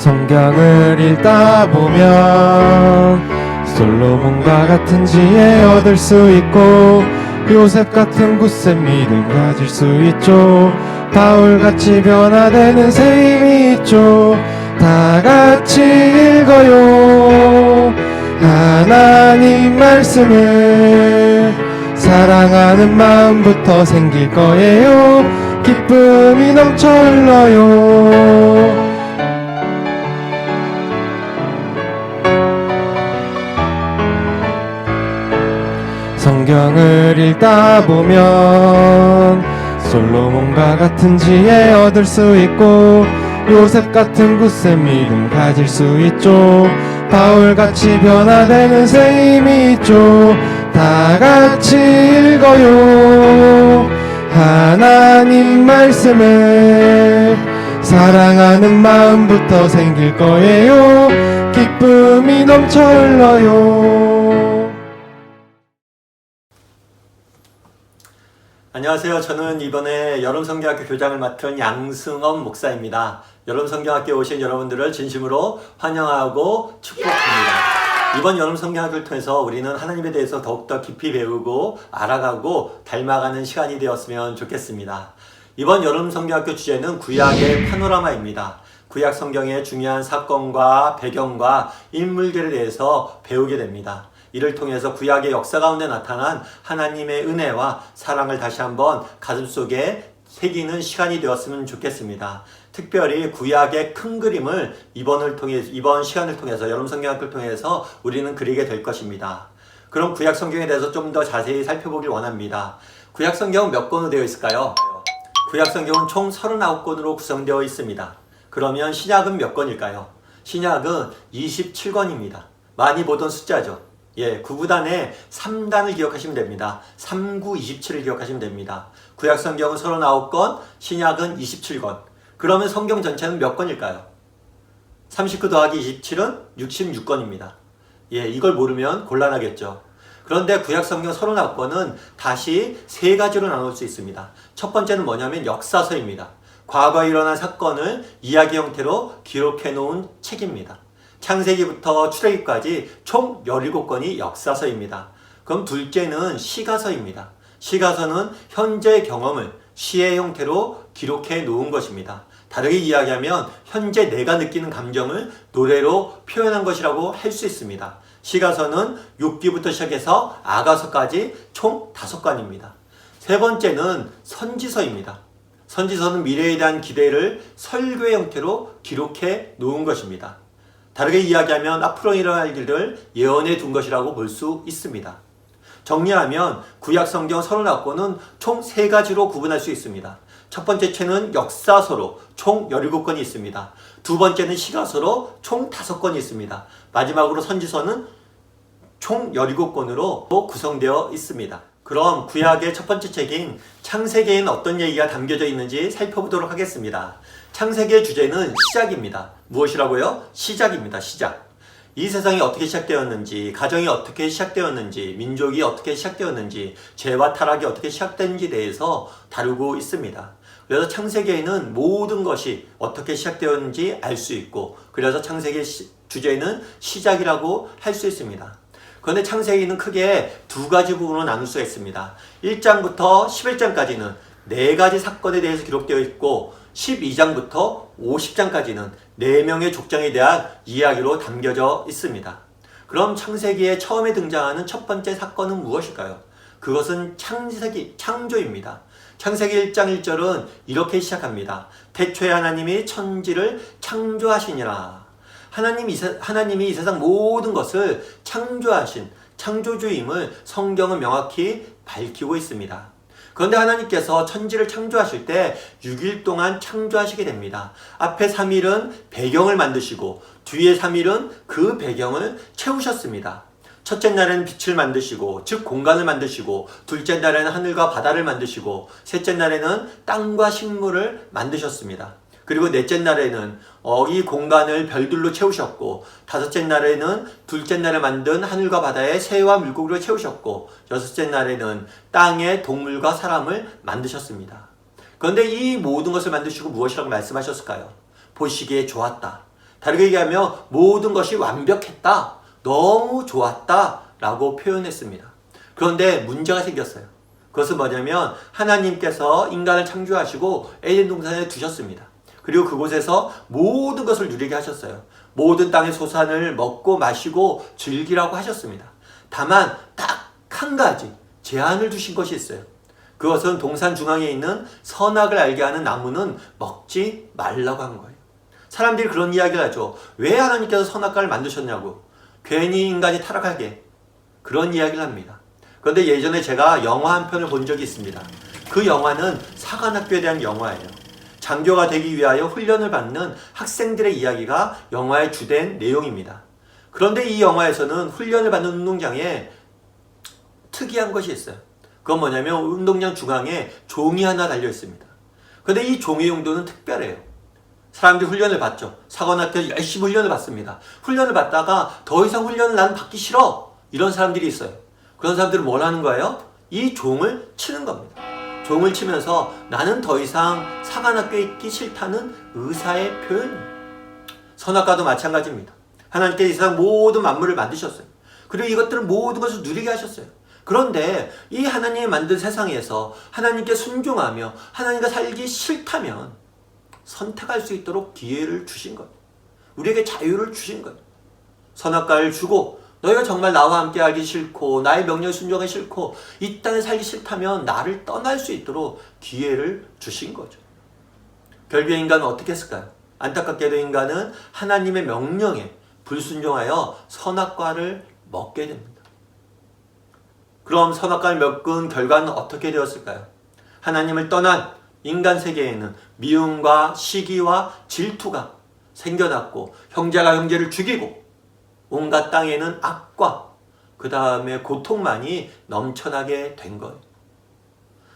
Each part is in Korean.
성경을 읽다 보면 솔로몬과 같은 지혜 얻을 수 있고 요셉 같은 굳센 믿음 가질 수 있죠. 바울같이 변화되는 새 힘이 있죠. 다 같이 읽어요. 하나님 말씀을 사랑하는 마음부터 생길 거예요. 기쁨이 넘쳐 흘러요. 성경을 읽다 보면 솔로몬과 같은 지혜 얻을 수 있고 요셉 같은 굳센 믿음 가질 수 있죠. 바울같이 변화되는 새 힘이 있죠. 다 같이 읽어요. 하나님 말씀을 사랑하는 마음부터 생길 거예요. 기쁨이 넘쳐 흘러요. 안녕하세요. 저는 이번에 여름성경학교 교장을 맡은 양승엄 목사입니다. 여름성경학교에 오신 여러분들을 진심으로 환영하고 축복합니다. 이번 여름성경학교를 통해서 우리는 하나님에 대해서 더욱더 깊이 배우고 알아가고 닮아가는 시간이 되었으면 좋겠습니다. 이번 여름성경학교 주제는 구약의 파노라마입니다. 구약 성경의 중요한 사건과 배경과 인물들에 대해서 배우게 됩니다. 이를 통해서 구약의 역사 가운데 나타난 하나님의 은혜와 사랑을 다시 한번 가슴속에 새기는 시간이 되었으면 좋겠습니다. 특별히 구약의 큰 그림을 이번 시간을 통해서 여름성경학교를 통해서 우리는 그리게 될 것입니다. 그럼 구약 성경에 대해서 좀 더 자세히 살펴보길 원합니다. 구약 성경은 몇 권으로 되어 있을까요? 구약 성경은 총 39권으로 구성되어 있습니다. 그러면 신약은 몇 권일까요? 신약은 27권입니다. 많이 보던 숫자죠. 구구단에 3단을 기억하시면 됩니다. 39, 27을 기억하시면 됩니다. 구약 성경은 39권, 신약은 27권. 그러면 성경 전체는 몇 권일까요? 39 더하기 27은 66권입니다. 이걸 모르면 곤란하겠죠. 그런데 구약 성경 39권은 다시 세 가지로 나눌 수 있습니다. 첫 번째는 뭐냐면 역사서입니다. 과거에 일어난 사건을 이야기 형태로 기록해 놓은 책입니다. 창세기부터 출애굽까지 총 17권이 역사서입니다. 그럼 둘째는 시가서입니다. 시가서는 현재 경험을 시의 형태로 기록해 놓은 것입니다. 다르게 이야기하면 현재 내가 느끼는 감정을 노래로 표현한 것이라고 할 수 있습니다. 시가서는 욥기부터 시작해서 아가서까지 총 5권입니다. 세 번째는 선지서입니다. 선지서는 미래에 대한 기대를 설교의 형태로 기록해 놓은 것입니다. 다르게 이야기하면 앞으로 일어날 일을 예언해 둔 것이라고 볼 수 있습니다. 정리하면 구약 성경 39권은 총 3가지로 구분할 수 있습니다. 첫 번째 채는 역사서로 총 17권이 있습니다. 두 번째는 시가서로 총 5권이 있습니다. 마지막으로 선지서는 총 17권으로 구성되어 있습니다. 그럼 구약의 첫 번째 책인 창세기에는 어떤 얘기가 담겨져 있는지 살펴보도록 하겠습니다. 창세기의 주제는 시작입니다. 무엇이라고요? 시작입니다. 시작. 이 세상이 어떻게 시작되었는지, 가정이 어떻게 시작되었는지, 민족이 어떻게 시작되었는지, 죄와 타락이 어떻게 시작된지에 대해서 다루고 있습니다. 그래서 창세기에는 모든 것이 어떻게 시작되었는지 알 수 있고, 그래서 창세기의 주제는 시작이라고 할 수 있습니다. 그런데 창세기는 크게 2가지 부분으로 나눌 수가 있습니다. 1장부터 11장까지는 4가지 사건에 대해서 기록되어 있고 12장부터 50장까지는 4명의 족장에 대한 이야기로 담겨져 있습니다. 그럼 창세기에 처음에 등장하는 첫 번째 사건은 무엇일까요? 그것은 창조입니다. 창세기 1장 1절은 이렇게 시작합니다. 태초에 하나님이 천지를 창조하시니라. 하나님이 이 세상 모든 것을 창조하신 창조주임을 성경은 명확히 밝히고 있습니다. 그런데 하나님께서 천지를 창조하실 때 6일 동안 창조하시게 됩니다. 앞에 3일은 배경을 만드시고 뒤에 3일은 그 배경을 채우셨습니다. 첫째 날에는 빛을 만드시고 즉 공간을 만드시고 둘째 날에는 하늘과 바다를 만드시고 셋째 날에는 땅과 식물을 만드셨습니다. 그리고 넷째 날에는 이 공간을 별들로 채우셨고 다섯째 날에는 둘째 날에 만든 하늘과 바다의 새와 물고기로 채우셨고 여섯째 날에는 땅의 동물과 사람을 만드셨습니다. 그런데 이 모든 것을 만드시고 무엇이라고 말씀하셨을까요? 보시기에 좋았다. 다르게 얘기하면 모든 것이 완벽했다, 너무 좋았다 라고 표현했습니다. 그런데 문제가 생겼어요. 그것은 뭐냐면 하나님께서 인간을 창조하시고 에덴 동산에 두셨습니다. 그리고 그곳에서 모든 것을 누리게 하셨어요. 모든 땅의 소산을 먹고 마시고 즐기라고 하셨습니다. 다만 딱 한 가지 제한을 두신 것이 있어요. 그것은 동산 중앙에 있는 선악을 알게 하는 나무는 먹지 말라고 한 거예요. 사람들이 그런 이야기를 하죠. 왜 하나님께서 선악과를 만드셨냐고. 괜히 인간이 타락하게. 그런 이야기를 합니다. 그런데 예전에 제가 영화 한 편을 본 적이 있습니다. 그 영화는 사관학교에 대한 영화예요. 장교가 되기 위하여 훈련을 받는 학생들의 이야기가 영화의 주된 내용입니다. 그런데 이 영화에서는 훈련을 받는 운동장에 특이한 것이 있어요. 그건 뭐냐면 운동장 중앙에 종이 하나 달려 있습니다. 그런데 이 종이 용도는 특별해요. 사람들이 훈련을 받죠. 사관학교에서 열심히 훈련을 받습니다. 훈련을 받다가 더 이상 훈련을 나는 받기 싫어, 이런 사람들이 있어요. 그런 사람들은 뭘 하는 거예요? 이 종을 치는 겁니다. 종을 치면서 나는 더 이상 사관학교에 있기 싫다는 의사의 표현입니다. 선악과도 마찬가지입니다. 하나님께서 이 세상 모든 만물을 만드셨어요. 그리고 이것들을 모든 것을 누리게 하셨어요. 그런데 이 하나님이 만든 세상에서 하나님께 순종하며 하나님과 살기 싫다면 선택할 수 있도록 기회를 주신 거예요. 우리에게 자유를 주신 거예요. 선악과를 주고 너희가 정말 나와 함께 하기 싫고 나의 명령에 순종하기 싫고 이 땅에 살기 싫다면 나를 떠날 수 있도록 기회를 주신 거죠. 결국에 인간은 어떻게 했을까요? 안타깝게도 인간은 하나님의 명령에 불순종하여 선악과를 먹게 됩니다. 그럼 선악과를 먹은 결과는 어떻게 되었을까요? 하나님을 떠난 인간 세계에는 미움과 시기와 질투가 생겨났고 형제가 형제를 죽이고 온갖 땅에는 악과 그 다음에 고통만이 넘쳐나게 된 거예요.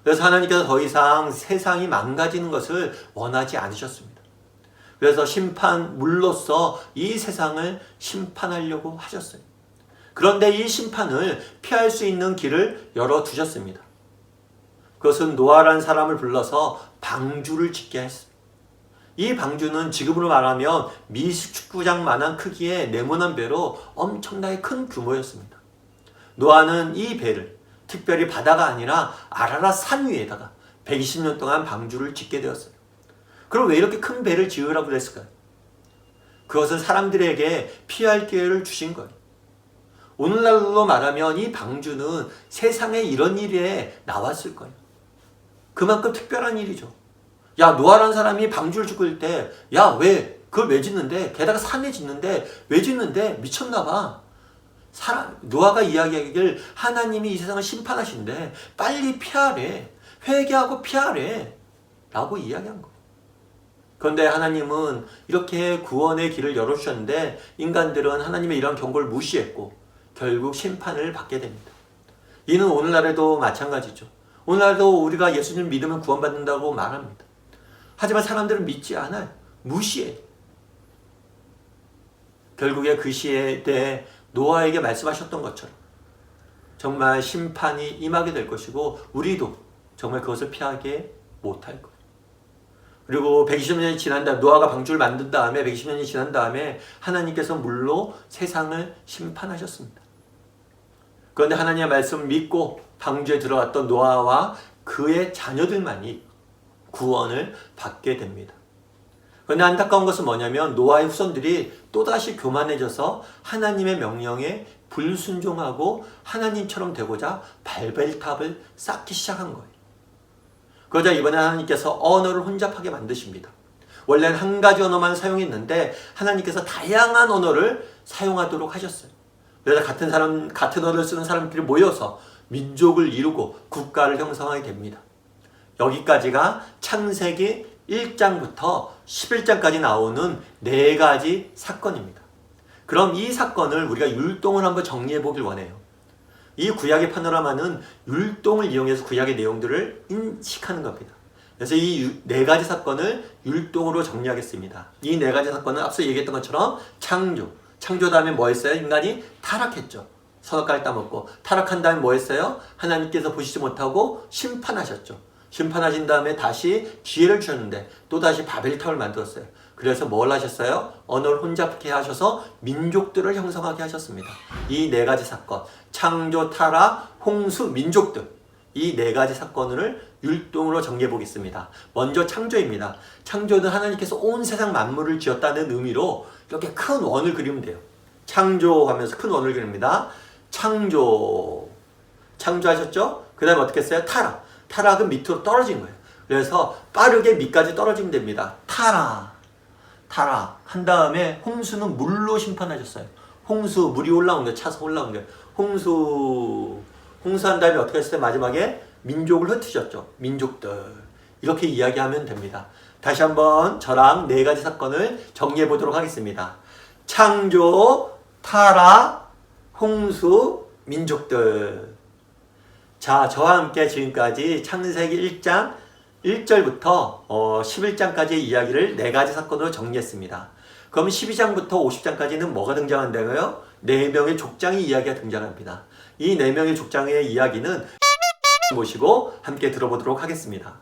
그래서 하나님께서 더 이상 세상이 망가지는 것을 원하지 않으셨습니다. 그래서 심판물로써 이 세상을 심판하려고 하셨어요. 그런데 이 심판을 피할 수 있는 길을 열어두셨습니다. 그것은 노아라는 사람을 불러서 방주를 짓게 했어요. 이 방주는 지금으로 말하면 미식축구장만한 크기의 네모난 배로 엄청나게 큰 규모였습니다. 노아는 이 배를 특별히 바다가 아니라 아라랏 산 위에다가 120년 동안 방주를 짓게 되었어요. 그럼 왜 이렇게 큰 배를 지으라고 그랬을까요? 그것은 사람들에게 피할 기회를 주신 거예요. 오늘날로 말하면 이 방주는 세상에 이런 일에 나왔을 거예요. 그만큼 특별한 일이죠. 야, 노아라는 사람이 방주를 짓을 때, 야, 왜, 그걸 왜 짓는데? 게다가 산에 짓는데, 왜 짓는데? 미쳤나봐. 노아가 이야기하기를 하나님이 이 세상을 심판하신데, 빨리 피하래. 회개하고 피하래. 라고 이야기한 거예요. 그런데 하나님은 이렇게 구원의 길을 열어주셨는데, 인간들은 하나님의 이런 경고를 무시했고, 결국 심판을 받게 됩니다. 이는 오늘날에도 마찬가지죠. 오늘날도 우리가 예수님을 믿으면 구원받는다고 말합니다. 하지만 사람들은 믿지 않아요. 무시해요. 결국에 그 시에 대해 노아에게 말씀하셨던 것처럼 정말 심판이 임하게 될 것이고 우리도 정말 그것을 피하게 못할 거예요. 그리고 120년이 지난 다음에 노아가 방주를 만든 다음에 120년이 지난 다음에 하나님께서 물로 세상을 심판하셨습니다. 그런데 하나님의 말씀을 믿고 방주에 들어갔던 노아와 그의 자녀들만이 구원을 받게 됩니다. 그런데 안타까운 것은 뭐냐면 노아의 후손들이 또다시 교만해져서 하나님의 명령에 불순종하고 하나님처럼 되고자 바벨탑을 쌓기 시작한 거예요. 그러자 이번에 하나님께서 언어를 혼잡하게 만드십니다. 원래는 한 가지 언어만 사용했는데 하나님께서 다양한 언어를 사용하도록 하셨어요. 그래서 같은 언어를 쓰는 사람들이 모여서 민족을 이루고 국가를 형성하게 됩니다. 여기까지가 창세기 1장부터 11장까지 나오는 4가지 사건입니다. 그럼 이 사건을 우리가 율동을 한번 정리해 보길 원해요. 이 구약의 파노라마는 율동을 이용해서 구약의 내용들을 인식하는 겁니다. 그래서 이 4가지 사건을 율동으로 정리하겠습니다. 이 4가지 사건은 앞서 얘기했던 것처럼 창조 다음에 뭐 했어요? 인간이 타락했죠. 선악과를 따먹고 타락한 다음에 뭐 했어요? 하나님께서 보시지 못하고 심판하셨죠. 심판하신 다음에 다시 기회를 주셨는데 또 다시 바벨탑을 만들었어요. 그래서 뭘 하셨어요? 언어를 혼잡게 하셔서 민족들을 형성하게 하셨습니다. 이 네 가지 사건, 창조, 타락, 홍수, 민족들, 이 네 가지 사건을 율동으로 정리해 보겠습니다. 먼저 창조입니다. 창조는 하나님께서 온 세상 만물을 지었다는 의미로 이렇게 큰 원을 그리면 돼요. 창조하면서 큰 원을 그립니다. 창조하셨죠? 그 다음에 어떻게 했어요? 타락은 밑으로 떨어진 거예요. 그래서 빠르게 밑까지 떨어지면 됩니다. 타락 한 다음에 홍수는 물로 심판하셨어요. 홍수, 물이 올라온 거예요. 차서 올라온 거예요. 홍수한 다음에 어떻게 했어요? 마지막에 민족을 흩으셨죠. 민족들, 이렇게 이야기하면 됩니다. 다시 한번 저랑 네 가지 사건을 정리해 보도록 하겠습니다. 창조, 타락, 홍수, 민족들. 자, 저와 함께 지금까지 창세기 1장 1절부터 11장까지의 이야기를 네 가지 사건으로 정리했습니다. 그럼 12장부터 50장까지는 뭐가 등장한다고요? 네 명의 족장의 이야기가 등장합니다. 이 네 명의 족장의 이야기는 모시고 함께 들어보도록 하겠습니다.